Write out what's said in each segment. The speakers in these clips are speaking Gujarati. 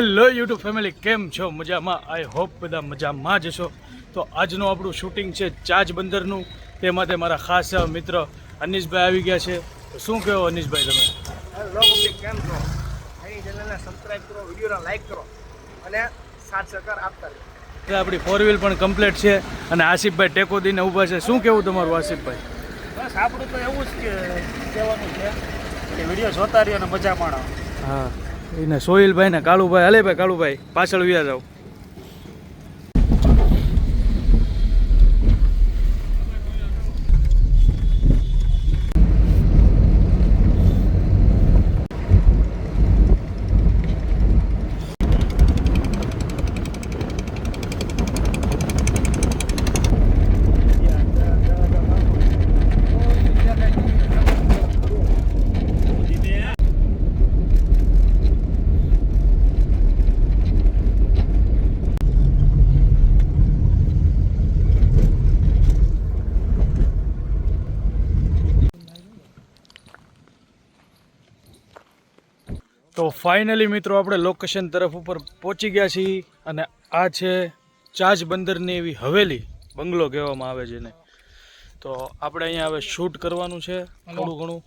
હેલો યુટ્યુબ ફેમિલી, કેમ છો? મજામાં? આઈ હોપ બધા મજામાં જ છો. તો આજનું આપણું શૂટિંગ છે ચાજ બંદરનું. તે માટે મારા ખાસ મિત્ર અનીશભાઈ આવી ગયા છે. તો શું કહો અનીશભાઈ તમે? હેલો પબ્લિક, કેમ છો? એની ચેનલને સબસ્ક્રાઇબ કરો, વિડીયોને લાઈક કરો અને સાથ સહકાર આપતા રહો. આપણી 4 વ્હીલ પણ કમ્પ્લીટ છે અને આસિફભાઈ ટેકો દઈને ઊભા છે. શું કહેવું તમારું આસિફભાઈ? બસ આપણું તો એવું જ કહેવાનું છે કે વિડીયો જોતા રહી અને મજા માણો. હા, એને સોહિલભાઈ ને કાળુભાઈ. હલે ભાઈ કાળુભાઈ, પાછળ વ્યા જાઓ. તો ફાઇનલી મિત્રો આપણે લોકેશન તરફ ઉપર પહોંચી ગયા છીએ અને આ છે ચાજ બંદરની એવી હવેલી, બંગલો કહેવામાં આવે છે ને. તો આપણે અહીંયા હવે શૂટ કરવાનું છે થોડું ઘણું.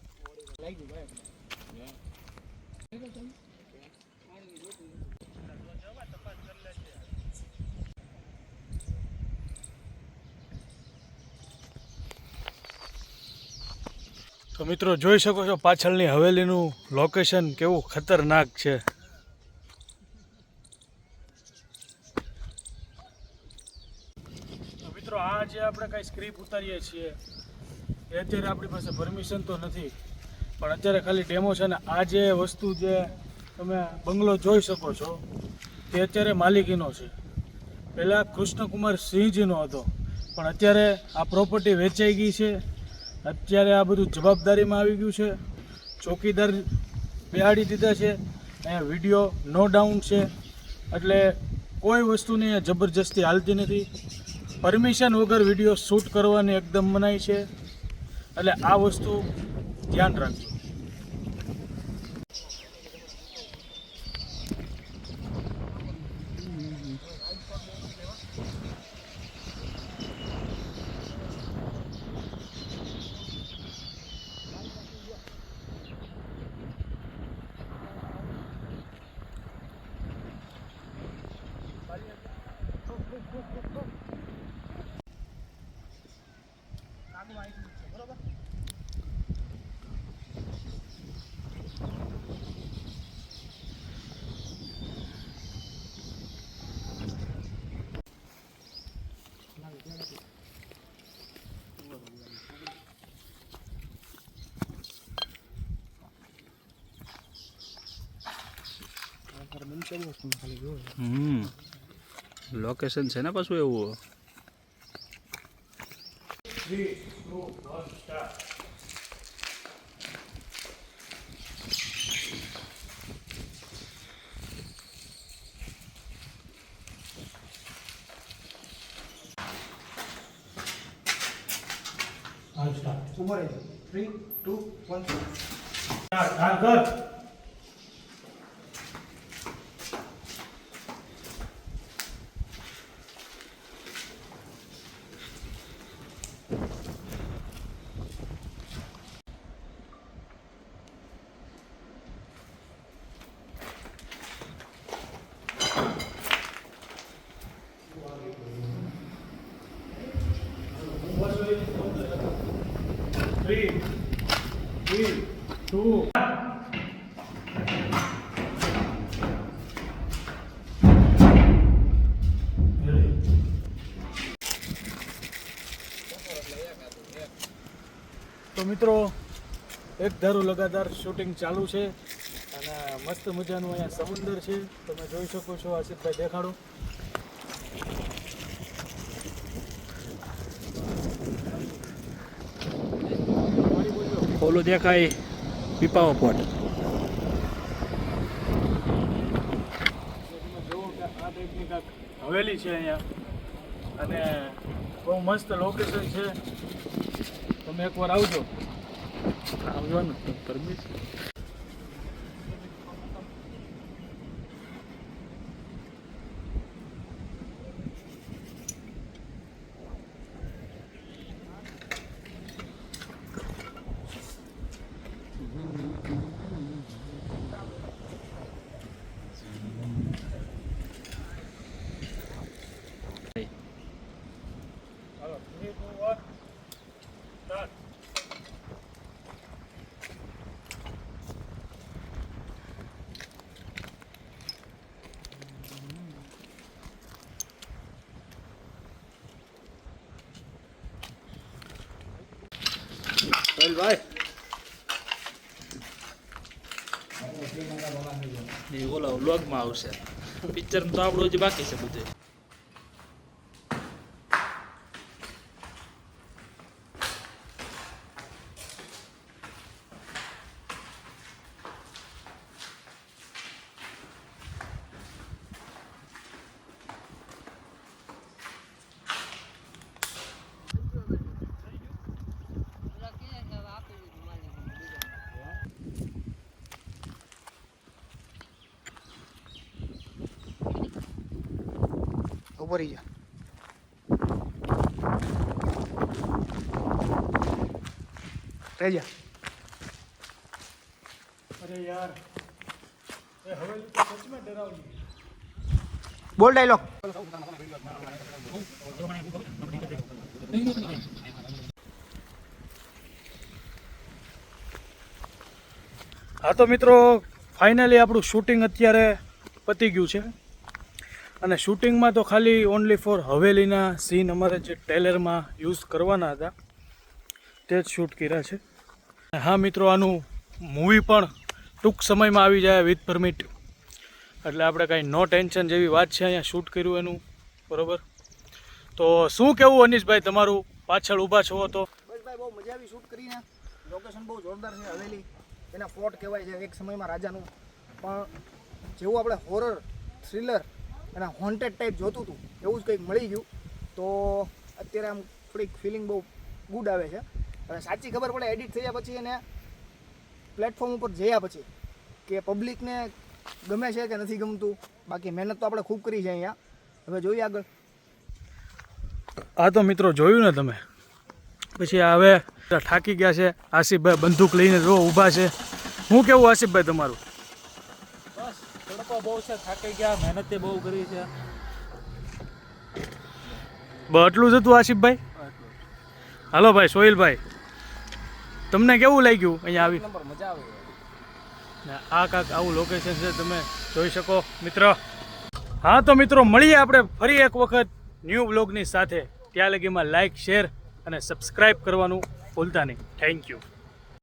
તો મિત્રો જોઈ શકો છો પાછળની હવેલીનું લોકેશન કેવું ખતરનાક છે. તો મિત્રો આ જે આપણે કાંઈ સ્ક્રિપ્ટ ઉતારીએ છીએ એ અત્યારે આપણી પાસે પરમિશન તો નથી, પણ અત્યારે ખાલી ડેમો છે. ને આ જે વસ્તુ જે તમે બંગલો જોઈ શકો છો તે અત્યારે માલિકીનો છે. પહેલાં કૃષ્ણકુમાર સિંહજીનો હતો, પણ અત્યારે આ પ્રોપર્ટી વેચાઈ ગઈ છે. અત્યારે આ બધું જવાબદારીમાં આવી ગયું છે. ચોકીદાર બેહાડી દીધા છે. અહીંયા વિડીયો નો ડાઉન છે, એટલે કોઈ વસ્તુની જબરજસ્તી હાલતી નથી. પરમિશન વગર વિડીયો શૂટ કરવાની એકદમ મનાઈ છે, એટલે આ વસ્તુ ધ્યાન રાખજો. લોકેશન છે ને પાછું એવું. ઉભો રહેજો. 3, 2, 1. તો મિત્રો એક ધારું લગાતાર શૂટિંગ ચાલુ છે અને મસ્ત મજાનું અહીંયા સમુદ્ર છે, તમે જોઈ શકો છો. આસિફભાઈ દેખાડો. ઓલું દેખાય પીપાવો પોટ. તમે જુઓ કે આ ટાઈપની કાંઈક હવેલી છે અહીંયા અને બહુ મસ્ત લોકેશન છે. તમે એકવાર આવજો. આવવાનું પરમિશન. સોહેલભાઈ એ ઓલા વ્લોગમાં આવશે પિક્ચર તો આપણું હજી બાકી છે બધું ઉભો રહી જા રહી જા અરે યાર એ હવેલી તો સચમાં ડરાવની બોલ ડાયલોગ હા તો મિત્રો ફાઇનલી આપણું શૂટિંગ અત્યારે પતી ગયું છે અને શૂટિંગમાં તો ખાલી ઓનલી ફોર હવેલીના સીન અમારે જે ટ્રેલરમાં યુઝ કરવાના હતા તે જ શૂટ કર્યા છે હા મિત્રો આનું મૂવી પણ ટૂંક સમયમાં આવી જાય વિથ પરમિટ એટલે આપણે કાંઈ નો ટેન્શન જેવી વાત છે અહીંયા શૂટ કર્યું એનું બરાબર તો શું કહેવું અનીશભાઈ તમારું પાછળ ઊભા છો તો બસ ભાઈ બહુ મજા આવી શૂટ કરીને લોકેશન બહુ જોરદાર છે હવેલી એના ફોર્ટ કહેવાય છે એક સમયમાં રાજાનું પણ જેવું આપણે હોરર થ્રિલર અને હોન્ટેડ ટાઈપ જોતું હતું એવું જ કંઈક મળી ગયું તો અત્યારે આમ થોડીક ફિલિંગ બહુ ગુડ આવે છે અને સાચી ખબર પડે એડિટ થયા પછી અને પ્લેટફોર્મ ઉપર જયા પછી કે પબ્લિકને ગમે છે કે નથી ગમતું બાકી મહેનત તો આપણે ખૂબ કરી છે અહીંયા હવે જોઈએ આગળ આ તો મિત્રો જોયું ને તમે પછી હવે થાકી ગયા છે આસિફભાઈ બંદૂક લઈને જો ઊભા છે હું કેવું આસિફભાઈ તમારું બસ તડકો બહુ છે થાકી ગયા મહેનતે બહુ કરી છે આટલું જ હતું આસિફભાઈ હાલો ભાઈ સોહિલભાઈ તમને કેવું લાગ્યું અહીંયા આવી નંબર મજા આવે ને આ કાંક આવું લોકેશન છે તમે જોઈ શકો મિત્ર હા તો મિત્રો મળીએ આપણે ફરી એક વખત ન્યૂ બ્લોગની સાથે ત્યાં લગીમાં લાઇક શેર અને સબસ્ક્રાઈબ કરવાનું ભૂલતા નહીં થેન્ક યુ